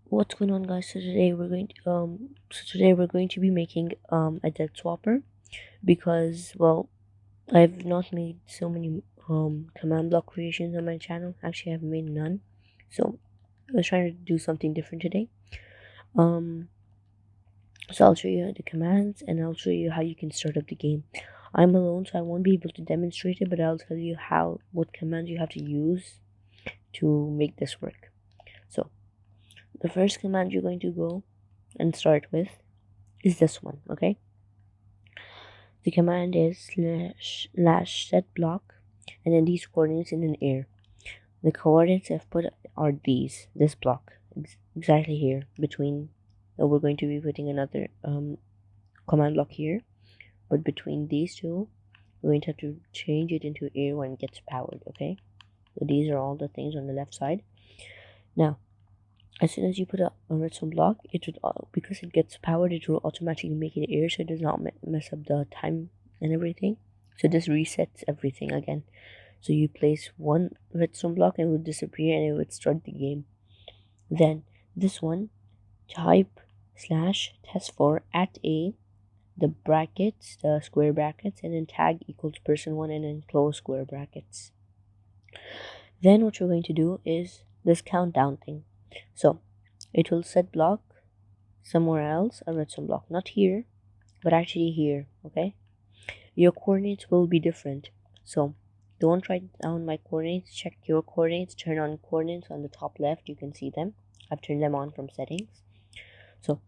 What's going on, guys? So today we're going to be making a dead swapper, because well, I've not made so many command block creations on my channel. Actually, I've made none. So I was trying to do something different today. um so I'll show you the commands, and I'll show you how you can start up the game. I'm alone, so I won't be able to demonstrate it, but I'll tell you what commands you have to use to make this work. So the first command you're going to go and start with is this one. Okay, the command is slash set block, and then these coordinates in an air. The coordinates I've put are this block, exactly here between. We're going to be putting another command block here, but between these two, we're going to have to change it into air when it gets powered. Okay, so these are all the things on the left side. Now, as soon as you put a redstone block, it would, because it gets powered, it will automatically make it air, so it does not mess up the time and everything. So this resets everything again. So you place one redstone block and it would disappear, and it would start the game. Then this one, type /test4 at a, the brackets, the square brackets, and then tag equals person1, and then close square brackets. Then what you're going to do is this countdown thing. So it will set block somewhere else, a redstone block, not here, but actually here. Okay, your coordinates will be different, so don't write down my coordinates. Check your coordinates, turn on coordinates on the top left, you can see them. I've turned them on from settings. So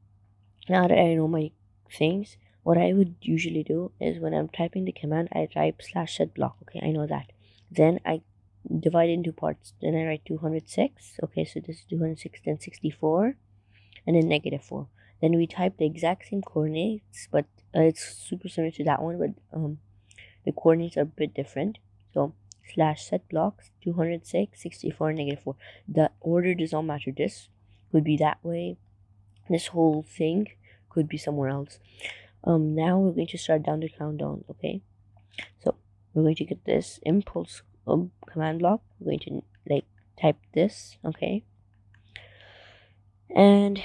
now that I know my things, what I would usually do is when I'm typing the command, I type /set block. Okay, I know that. Then I divide into parts. Then I write 206. Okay, so this is 206, then 64, and then -4. Then we type the exact same coordinates, but it's super similar to that one, but the coordinates are a bit different. So /set blocks 206, 64, -4. The order does not matter. This could be that way. This whole thing could be somewhere else. Now we're going to start down the countdown. Okay, so we're going to get this impulse command block. We're going to type this. Okay, and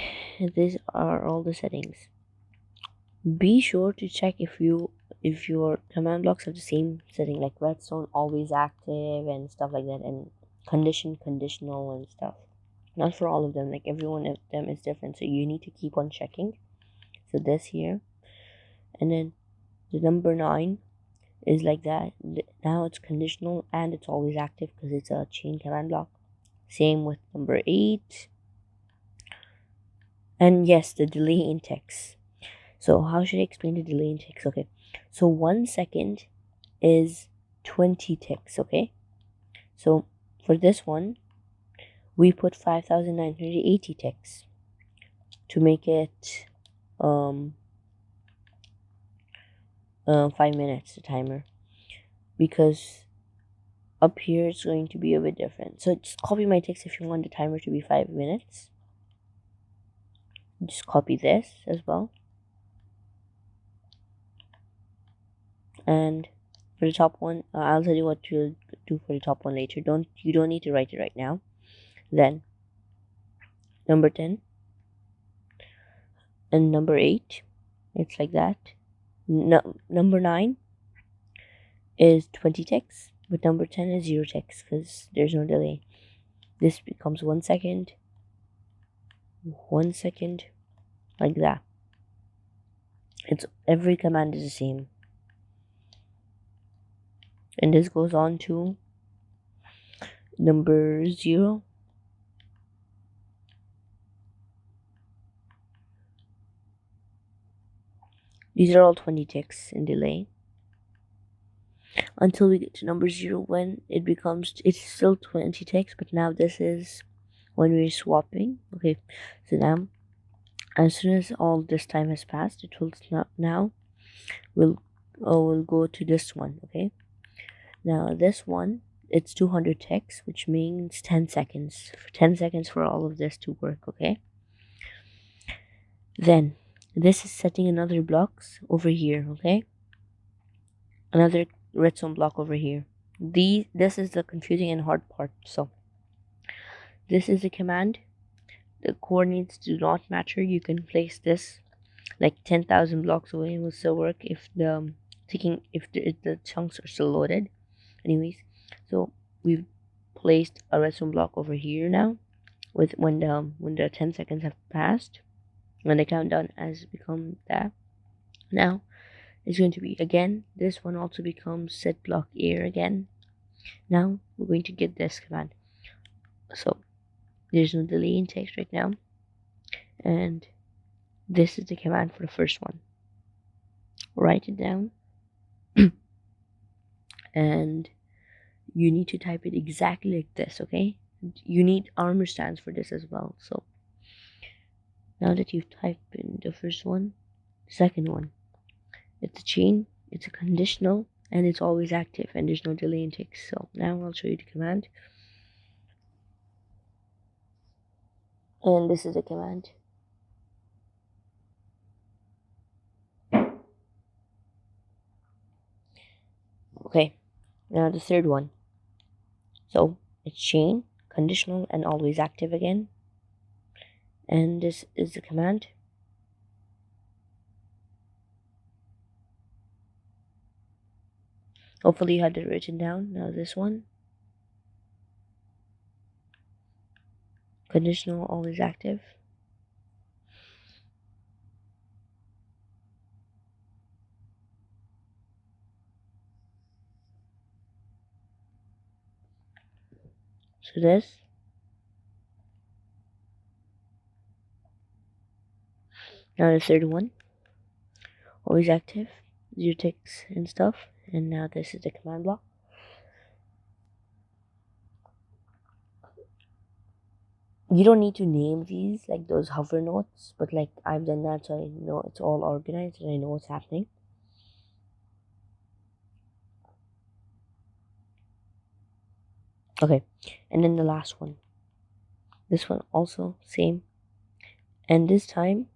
these are all the settings. Be sure to check if your command blocks have the same setting, like redstone always active and stuff like that, and conditional and stuff. Not for all of them, like every one of them is different, so you need to keep on checking. So this here, and then the number 9 is like that. Now it's conditional and it's always active because it's a chain command block. Same with number 8, and yes, the delay in text. So how should I explain the delay in ticks? Okay, so 1 second is 20 ticks. Okay, so for this one, we put 5,980 ticks to make it 5 minutes, the timer, because up here it's going to be a bit different. So just copy my ticks if you want the timer to be 5 minutes. Just copy this as well. And for the top one, I'll tell you what to do for the top one later. You don't need to write it right now. Then number 10 and number 8, it's like that. Number 9 is 20 ticks, but number 10 is 0 ticks because there's no delay. This becomes 1 second, 1 second, like that. It's every command is the same, and this goes on to number 0. These are all 20 ticks in delay until we get to number 0, when it's still 20 ticks, but now this is when we're swapping. Okay, so now as soon as all this time has passed, it will now we'll go to this one. Okay, now this one, it's 200 ticks, which means 10 seconds. 10 seconds for all of this to work. Okay, then this is setting another blocks over here. Okay, another redstone block over here. This is the confusing and hard part. So this is the command. the coordinates do not matter, you can place this like 10,000 blocks away and will still work if the if the chunks are still loaded. Anyways, so we've placed a redstone block over here now with when the 10 seconds have passed, when the countdown has become that. Now it's going to be again, this one also becomes set block air again. Now we're going to get this command. So there's no delay in text right now, and this is the command for the first one. Write it down and you need to type it exactly like this, okay? You need armor stands for this as well. So now that you've typed in the first one, second one, it's a chain, it's a conditional, and it's always active, and there's no delay in text. So now I'll show you the command. And this is the command. Okay, now the third one. So it's chain, conditional, and always active again. And this is the command. Hopefully you had it written down. Now this one. Conditional, always active. So this. Now the third one. Always active. Zero ticks and stuff. And now this is the command block. You don't need to name these like those hover notes, but like I've done that so I know it's all organized and I know what's happening. Okay, and then the last one. This one also same. And this time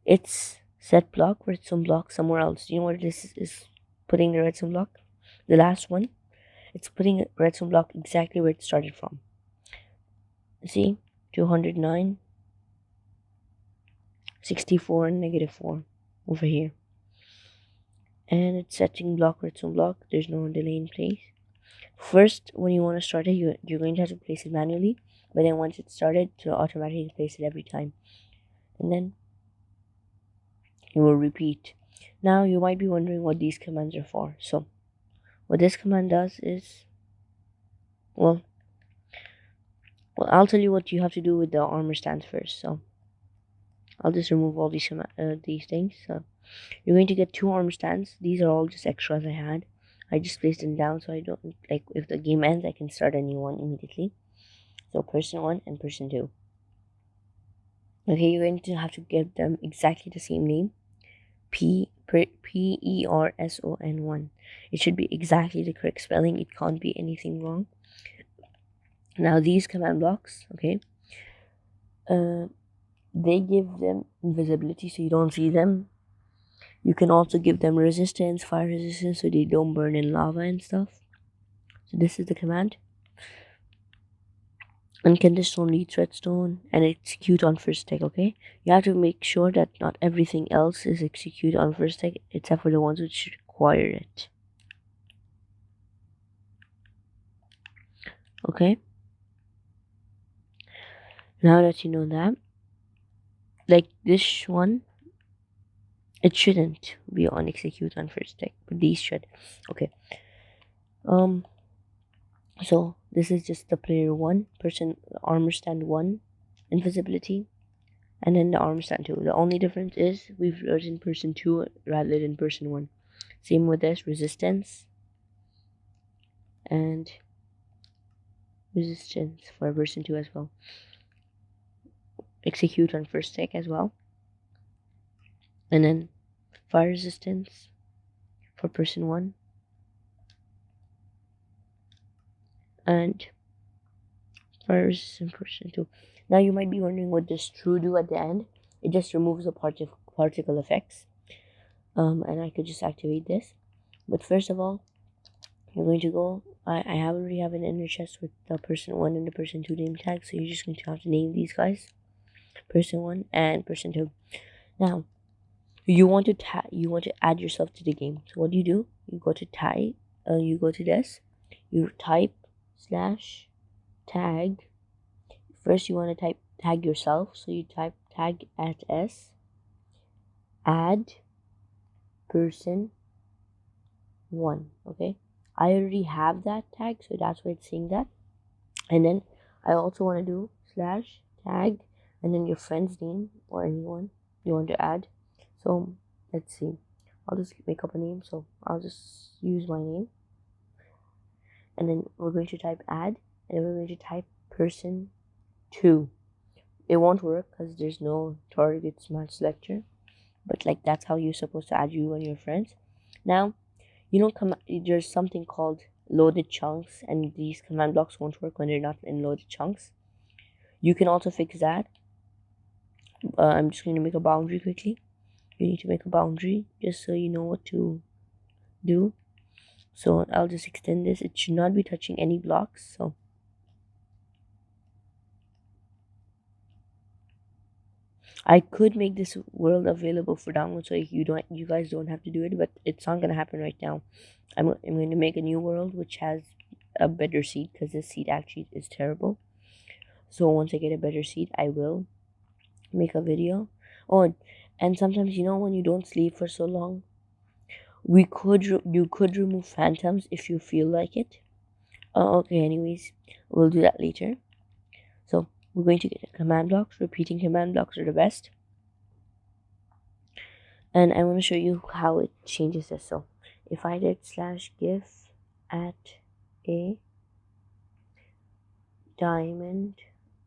it's set block redstone block somewhere else. Do you know what this is putting the redstone block? The last one, it's putting a redstone block exactly where it started from. See? 209, 64, and -4 over here. And it's setting block redstone block. There's no delay in place. First, when you want to start it, you're going to have to place it manually, but then once it's started, to automatically place it every time. And then you will repeat. Now you might be wondering what these commands are for. So what this command does is, well, I'll tell you what you have to do with the armor stands first. So I'll just remove all these things. So you're going to get 2 armor stands. These are all just extras I had. I just placed them down so I don't, like, if the game ends, I can start a new one immediately. So person 1 and person 2. Okay, you're going to have to give them exactly the same name. Person 1. It should be exactly the correct spelling. It can't be anything wrong. Now these command blocks, okay, they give them invisibility so you don't see them. You can also give them resistance, fire resistance, so they don't burn in lava and stuff. So this is the command. Unconditional needs redstone and execute on first tick, okay? You have to make sure that not everything else is execute on first tick except for the ones which require it. Okay? Now that you know that, like this one, it shouldn't be on execute on first tick, but these should. Okay. So this is just the player 1, person armor stand 1, invisibility, and then the armor stand 2. The only difference is we've written person 2 rather than person 1. Same with this, resistance and resistance for person 2 as well. Execute on first tick as well. And then fire resistance for person 1. And fire resistance person 2. Now you might be wondering what does true do at the end. It just removes the particle effects. And I could just activate this. But first of all, you're going to go, I already have an inner chest with the person 1 and the person 2 name tag, so you're just going to have to name these guys. person 1 and person 2. Now you want to add yourself to the game. So what do? You go to you go to this, you type slash tag. First you want to type tag yourself, so you type tag at s, add person 1. Okay, I already have that tag, so that's why it's saying that. And then I also want to do slash tag and then your friend's name or anyone you want to add. So let's see, I'll just make up a name, so I'll just use my name, and then we're going to type add, and then we're going to type person 2. It won't work because there's no target smart selector, but like that's how you're supposed to add you and your friends. Now there's something called loaded chunks, and these command blocks won't work when they're not in loaded chunks. You can also fix that. I'm just going to make a boundary quickly. You need to make a boundary just so you know what to do. So I'll just extend this. It should not be touching any blocks. So I could make this world available for download, so you guys don't have to do it, but it's not gonna happen right now. I'm going to make a new world which has a better seed, because this seed actually is terrible. So once I get a better seed, I will make a video. Oh, and sometimes when you don't sleep for so long, you could remove phantoms if you feel like it. Okay, anyways, we'll do that later. So we're going to get command blocks. Repeating command blocks are the best. And I want to show you how it changes this. So if I did slash gif at a diamond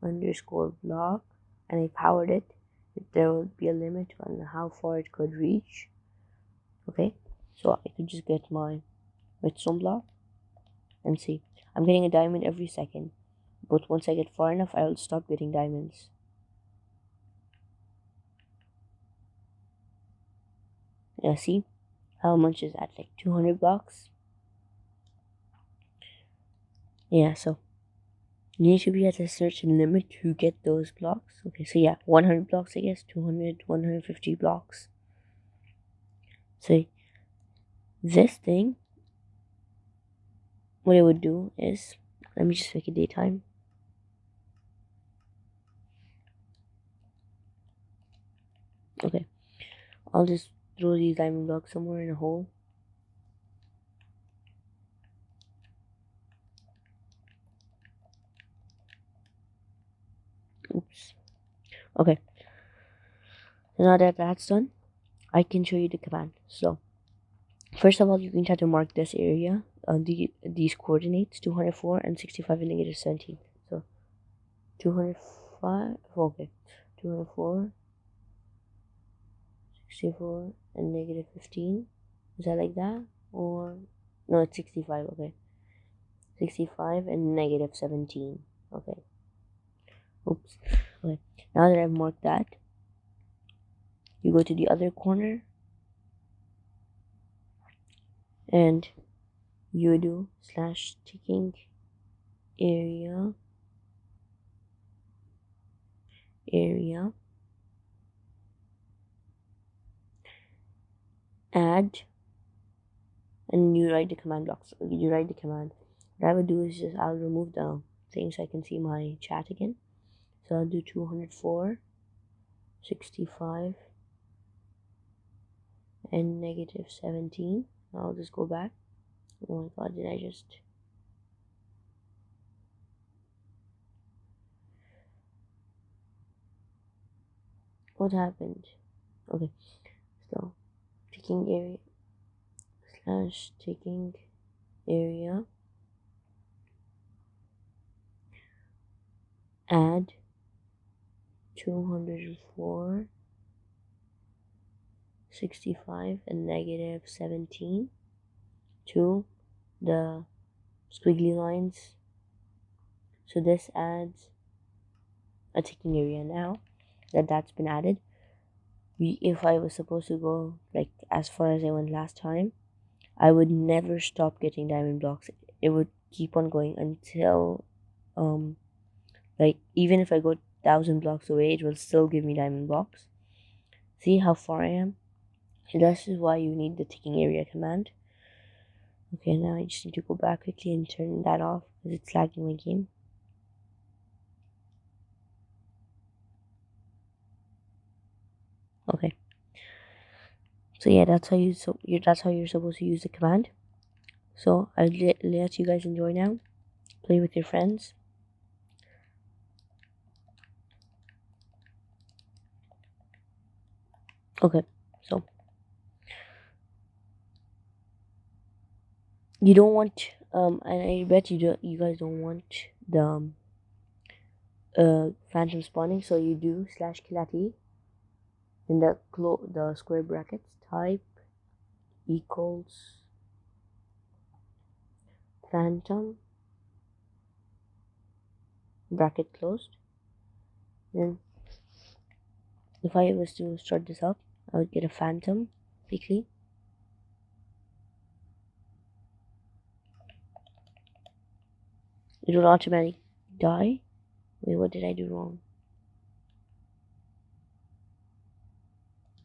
underscore block and I powered it, there would be a limit on how far it could reach. Okay, so I could just get my redstone block and see, I'm getting a diamond every second, but once I get far enough, I will stop getting diamonds. Yeah, see how much is that? Like 200 blocks. Yeah, so you need to be at a certain limit to get those blocks. Okay, so yeah, 100 blocks, I guess, 200, 150 blocks. So this thing, what it would do is, let me just make it daytime. Okay, I'll just throw these diamond blocks somewhere in a hole. Oops. Okay, so now that that's done, I can show you the command. So first of all, you can try to mark this area, these coordinates, 204 and 65 and negative 17. So 205, okay, 204, 64 and negative 15. Is that like that? Or no, it's 65. Okay, 65 and negative 17. Okay, oops. Okay, now that I've marked that, you go to the other corner and you do slash ticking area add, and you write the command blocks. You write the command. What I would do is just I'll remove the thing so I can see my chat again. So I'll do 204, 65 and negative 17. I'll just go back. Oh my god, did I just... What happened? Okay, so ticking area slash ticking area add 204, 65 and negative 17 to the squiggly lines. So this adds a ticking area. Now that that's been added, if I was supposed to go like as far as I went last time, I would never stop getting diamond blocks. It would keep on going until like even if I go 1,000 blocks away, it will still give me diamond blocks. See how far I am? This is why you need the ticking area command. Okay, now I just need to go back quickly and turn that off because it's lagging my game. Okay. So yeah, that's how you're supposed to use the command. So I'll let you guys enjoy now. Play with your friends. Okay, so you don't want and I bet you guys don't want the phantom spawning, so you do /kilati in the square brackets, type equals phantom bracket closed. Then if I was to start this up, I would get a phantom quickly. It will automatically die. Wait, what did I do wrong?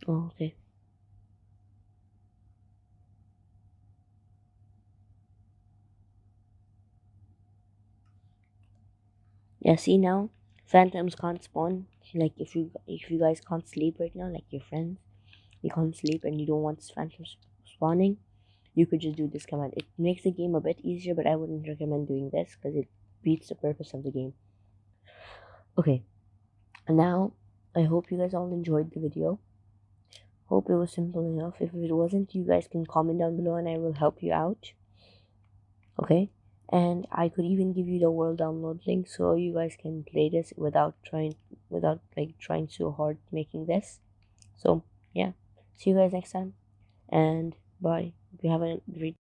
Oh, okay. Yeah, see now, phantoms can't spawn. Like if you guys can't sleep right now, like your friends, you can't sleep and you don't want phantoms spawning, you could just do this command. It makes the game a bit easier, but I wouldn't recommend doing this because it beats the purpose of the game. Okay, and now I hope you guys all enjoyed the video. Hope it was simple enough. If it wasn't, you guys can comment down below and I will help you out. Okay, and I could even give you the world download link so you guys can play this without trying so hard making this. So yeah, see you guys next time, and bye. If you have a great